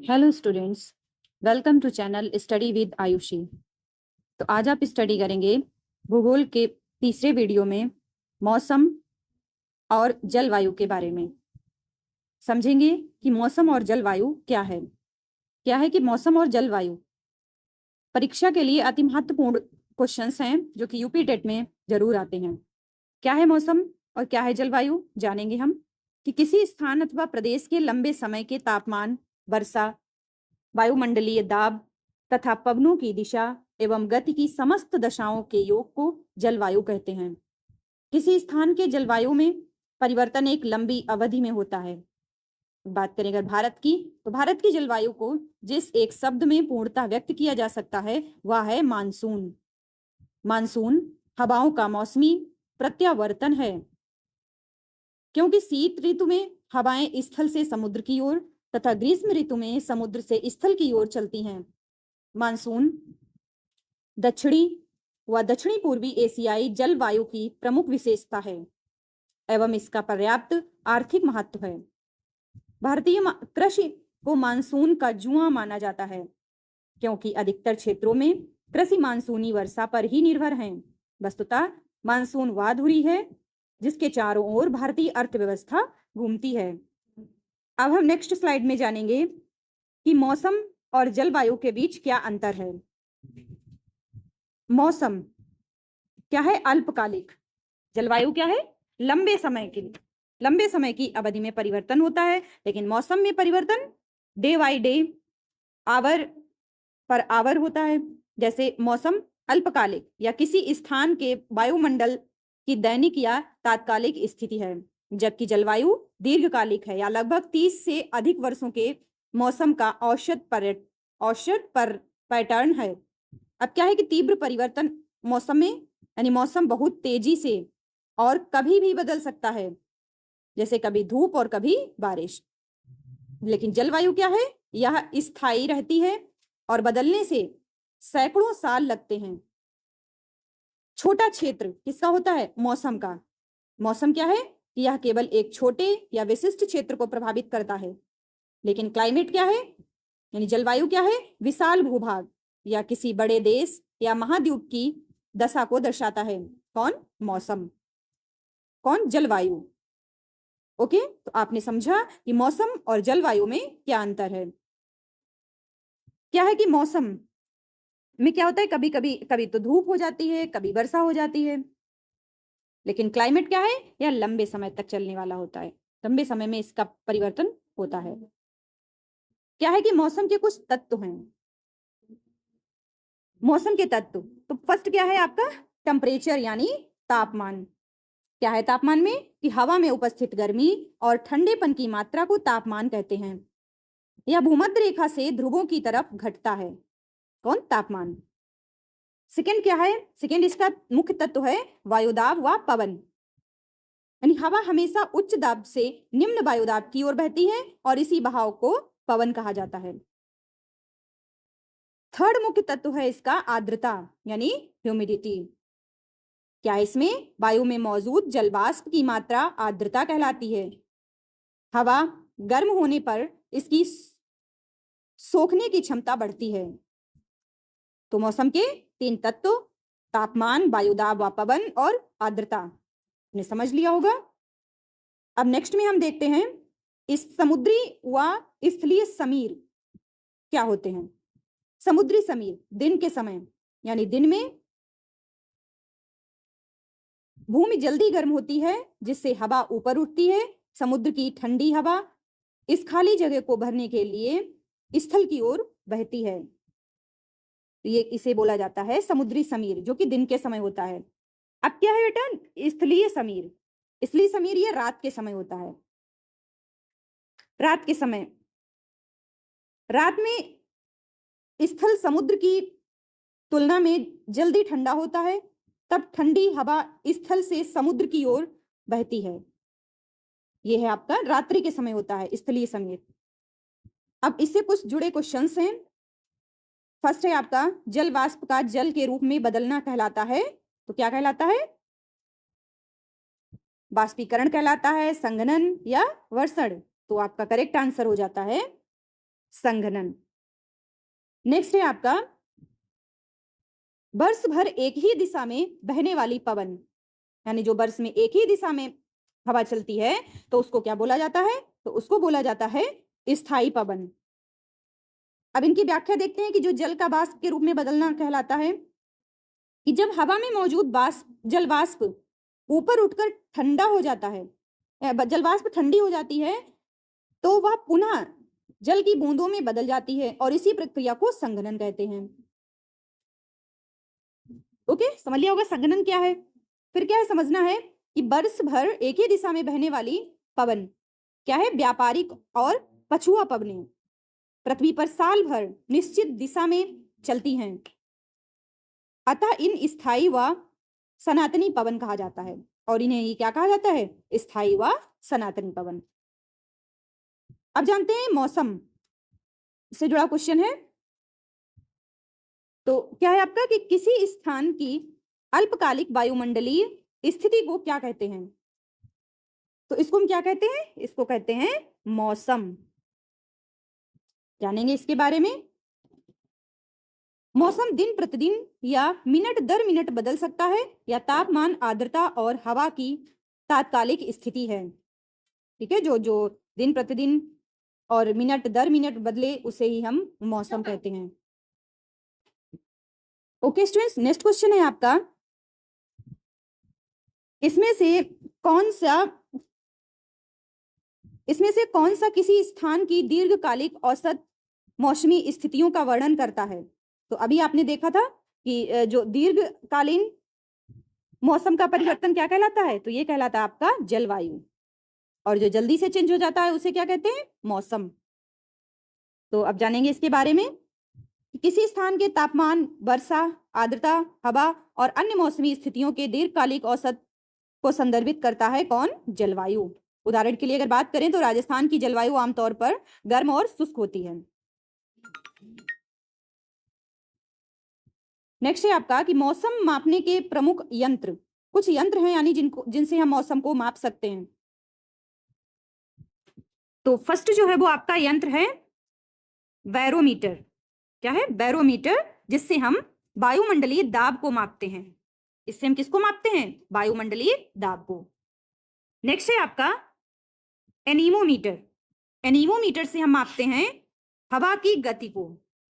Hello students, welcome to channel study with Ayushi. तो आज आप स्टडी करेंगे भूगोल के तीसरे वीडियो में मौसम और जलवायु के बारे में। समझेंगे कि मौसम और जलवायु क्या है। क्या है कि मौसम और जलवायु परीक्षा के लिए अति महत्वपूर्ण क्वेश्चंस हैं जो कि यूपी टेट में जरूर आते हैं। क्या है मौसम और क्या है जलवायु, जानेंगे हम कि किसी स्थान अथवा प्रदेश के लंबे समय के तापमान, वर्षा, वायुमंडलीय दाब तथा पवनों की दिशा एवं गति की समस्त दशाओं के योग को जलवायु कहते हैं। किसी स्थान के जलवायु में परिवर्तन एक लंबी अवधि में होता है। बात करें अगर भारत की, तो भारत की जलवायु को जिस एक शब्द में पूर्णतः व्यक्त किया जा सकता है वह है मानसून। मानसून हवाओं का मौसमी प्रत्यावर्तन है, क्योंकि शीत ऋतु में हवाएं स्थल से समुद्र की ओर तथा ग्रीष्म ऋतु में समुद्र से स्थल की ओर चलती हैं। मानसून दक्षिणी व दक्षिणी पूर्वी एशियाई जलवायु की प्रमुख विशेषता है एवं इसका पर्याप्त आर्थिक महत्व है। भारतीय कृषि को मानसून का जुआ माना जाता है, क्योंकि अधिकतर क्षेत्रों में कृषि मानसूनी वर्षा पर ही निर्भर हैं। वस्तुतः मानसून वह धुरी है जिसके चारों ओर भारतीय अर्थव्यवस्था घूमती है। अब हम नेक्स्ट स्लाइड में जानेंगे कि मौसम और जलवायु के बीच क्या अंतर है। मौसम क्या है? अल्पकालिक। जलवायु क्या है? लंबे समय की अवधि में परिवर्तन होता है, लेकिन मौसम में परिवर्तन डे बाय डे, आवर पर आवर होता है। जैसे मौसम अल्पकालिक या किसी स्थान के वायुमंडल की दैनिक या तात्कालिक स्थिति है, जबकि जलवायु दीर्घकालिक है या लगभग 30 से अधिक वर्षों के मौसम का औसत पर पैटर्न है। अब क्या है कि तीव्र परिवर्तन मौसम में, यानी मौसम बहुत तेजी से और कभी भी बदल सकता है, जैसे कभी धूप और कभी बारिश। लेकिन जलवायु क्या है? यह स्थायी रहती है और बदलने से सैकड़ों साल लगते हैं। छोटा क्षेत्र किसका होता है? मौसम का। मौसम क्या है? यह केवल एक छोटे या विशिष्ट क्षेत्र को प्रभावित करता है। लेकिन क्लाइमेट क्या है, यानी जलवायु क्या है? विशाल भूभाग या किसी बड़े देश या महाद्वीप की दशा को दर्शाता है। कौन? मौसम। कौन? जलवायु। ओके, तो आपने समझा कि मौसम और जलवायु में क्या अंतर है। क्या है कि मौसम में क्या होता है, कभी तो धूप हो जाती है, कभी वर्षा हो जाती है। लेकिन क्लाइमेट क्या है? यह लंबे समय तक चलने वाला होता है, लंबे समय में इसका परिवर्तन होता है। क्या है कि मौसम के कुछ तत्व हैं। मौसम के तत्व, तो फर्स्ट क्या है आपका? टेम्परेचर यानी तापमान। क्या है तापमान में? कि हवा में उपस्थित गर्मी और ठंडेपन की मात्रा को तापमान कहते हैं। यह भूमध्य रेखा से ध्रुवों की तरफ घटता है। कौन? तापमान। सेकेंड क्या है? सेकेंड इसका मुख्य तत्व है वायुदाब व पवन, यानी हवा हमेशा उच्च दाब से निम्न वायुदाब की ओर बहती है और इसी बहाव को पवन कहा जाता है। थर्ड मुख्य तत्व है इसका आर्द्रता यानी ह्यूमिडिटी। क्या इसमें? वायु में मौजूद जलवाष्प की मात्रा आर्द्रता कहलाती है। हवा गर्म होने पर इसकी सोखने की क्षमता बढ़ती है। तो मौसम के तीन तत्व, तापमान, वायुदाब व पवन और आर्द्रता, ने समझ लिया होगा। अब नेक्स्ट में हम देखते हैं इस समुद्री व स्थलीय समीर क्या होते हैं। समुद्री समीर दिन के समय, यानी दिन में भूमि जल्दी गर्म होती है जिससे हवा ऊपर उठती है। समुद्र की ठंडी हवा इस खाली जगह को भरने के लिए स्थल की ओर बहती है। ये इसे बोला जाता है समुद्री समीर, जो कि दिन के समय होता है। अब क्या है बेटा? स्थलीय समीर। स्थलीय समीर ये रात के समय होता है। रात के समय, रात में स्थल समुद्र की तुलना में जल्दी ठंडा होता है, तब ठंडी हवा स्थल से समुद्र की ओर बहती है। यह है आपका रात्रि के समय होता है स्थलीय समीर। अब इससे कुछ जुड़े क्वेश्चंस हैं। फर्स्ट है आपका जल वाष्प का जल के रूप में बदलना कहलाता है, तो क्या कहलाता है? वाष्पीकरण कहलाता है, संघनन या वर्षण। तो आपका करेक्ट आंसर हो जाता है संघनन। नेक्स्ट है आपका वर्ष भर एक ही दिशा में बहने वाली पवन, यानी जो वर्ष में एक ही दिशा में हवा चलती है तो उसको क्या बोला जाता है? तो उसको बोला जाता है स्थायी पवन। अब इनकी व्याख्या देखते हैं कि जो जल का वाष्प के रूप में बदलना कहलाता है कि जब हवा में मौजूद जल वाष्प ऊपर उठकर ठंडा हो जाता है, जल वाष्प ठंडी हो जाती है तो वह पुनः जल की बूंदों में बदल जाती है और इसी प्रक्रिया को संघनन कहते हैं। ओके, समझ लिया होगा संघनन क्या है। फिर क्या है समझना है कि वर्ष भर एक ही दिशा में बहने वाली पवन क्या है? व्यापारिक और पछुआ पवनें पृथ्वी पर साल भर निश्चित दिशा में चलती हैं, अतः इन स्थायी व सनातनी पवन कहा जाता है। और इन्हें ये क्या कहा जाता है? स्थायी व सनातनी पवन। अब जानते हैं मौसम से जुड़ा क्वेश्चन है। तो क्या है आपका कि किसी स्थान की अल्पकालिक वायुमंडलीय स्थिति को क्या कहते हैं? तो इसको हम क्या कहते हैं? इसको कहते हैं मौसम। जानेंगे इसके बारे में। मौसम दिन प्रतिदिन या मिनट दर मिनट बदल सकता है या तापमान, आर्द्रता और हवा की तात्कालिक स्थिति है। ठीक है, जो जो दिन प्रतिदिन और मिनट दर मिनट बदले उसे ही हम मौसम कहते हैं। ओके स्टूडेंट्स, नेक्स्ट क्वेश्चन है आपका, इसमें से कौन सा किसी स्थान की दीर्घकालिक औसत मौसमी स्थितियों का वर्णन करता है? तो अभी आपने देखा था कि जो दीर्घकालीन मौसम का परिवर्तन क्या कहलाता है? तो ये कहलाता है आपका जलवायु, और जो जल्दी से चेंज हो जाता है उसे क्या कहते हैं? मौसम। तो अब जानेंगे इसके बारे में कि किसी स्थान के तापमान, वर्षा, आर्द्रता, हवा और अन्य मौसमी स्थितियों के दीर्घकालिक औसत को संदर्भित करता है कौन? जलवायु। उदाहरण के लिए अगर बात करें तो राजस्थान की जलवायु आमतौर पर गर्म और शुष्क होती है। नेक्स्ट है आपका कि मौसम मापने के प्रमुख यंत्र, कुछ यंत्र हैं यानी जिनसे हम मौसम को माप सकते हैं। तो फर्स्ट जो है वो आपका यंत्र है बैरोमीटर। क्या है? बैरोमीटर, जिससे हम वायुमंडलीय दाब को मापते हैं। इससे हम किसको मापते हैं? वायुमंडलीय दाब को। नेक्स्ट है आपका एनीमोमीटर। एनीमोमीटर से हम मापते हैं हवा की गति को,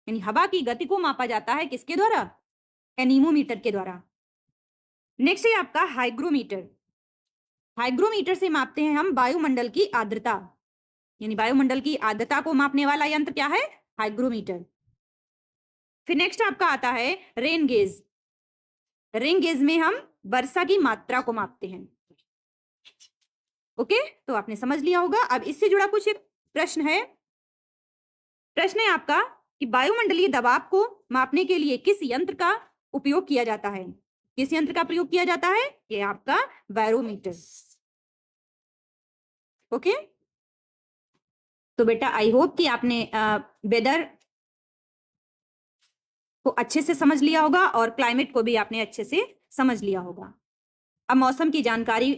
यानी हवा की गति को मापा जाता है किसके द्वारा? एनीमोमीटर के द्वारा। नेक्स्ट है आपका हाइग्रोमीटर। हाइग्रोमीटर से मापते हैं हम वायुमंडल की आर्द्रता, यानी वायुमंडल की आर्द्रता को मापने वाला यंत्र क्या है? हाइग्रोमीटर। फिर नेक्स्ट आपका आता है रेन गेज। रेन गेज में हम वर्षा की मात्रा को मापते हैं। ओके, तो आपने समझ लिया होगा। अब इससे जुड़ा कुछ एक प्रश्न है। प्रश्न है आपका कि वायुमंडलीय दबाव को मापने के लिए किस यंत्र का उपयोग किया जाता है? किस यंत्र का प्रयोग किया जाता है? ये आपका बैरोमीटर। ओके, तो बेटा आई होप कि आपने वेदर को अच्छे से समझ लिया होगा और क्लाइमेट को भी आपने अच्छे से समझ लिया होगा। अब मौसम की जानकारी,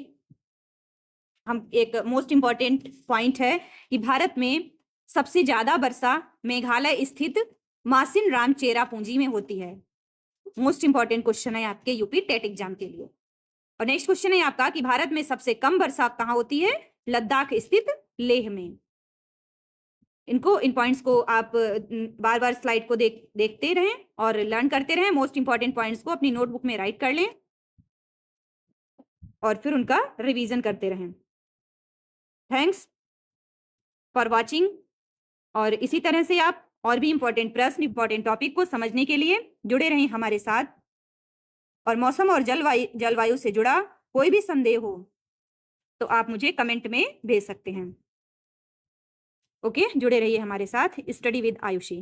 हम एक मोस्ट इंपॉर्टेंट पॉइंट है कि भारत में सबसे ज्यादा वर्षा मेघालय स्थित मासिन राम चेरापूंजी में होती है। मोस्ट इंपॉर्टेंट क्वेश्चन है आपके यूपी टेट एग्जाम के लिए। और नेक्स्ट क्वेश्चन है आपका कि भारत में सबसे कम वर्षा कहाँ होती है? लद्दाख स्थित लेह में। इन पॉइंट्स को आप बार बार स्लाइड को देखते रहें और लर्न करते रहें। मोस्ट इंपॉर्टेंट पॉइंट्स को अपनी नोटबुक में राइट कर लें और फिर उनका रिवीजन करते रहें। Thanks for watching. और इसी तरह से आप और भी इंपॉर्टेंट प्रश्न, इंपॉर्टेंट टॉपिक को समझने के लिए जुड़े रहें हमारे साथ। और मौसम और जलवायु से जुड़ा कोई भी संदेह हो तो आप मुझे कमेंट में भेज सकते हैं। ओके, जुड़े रहिए हमारे साथ स्टडी विद आयुषी।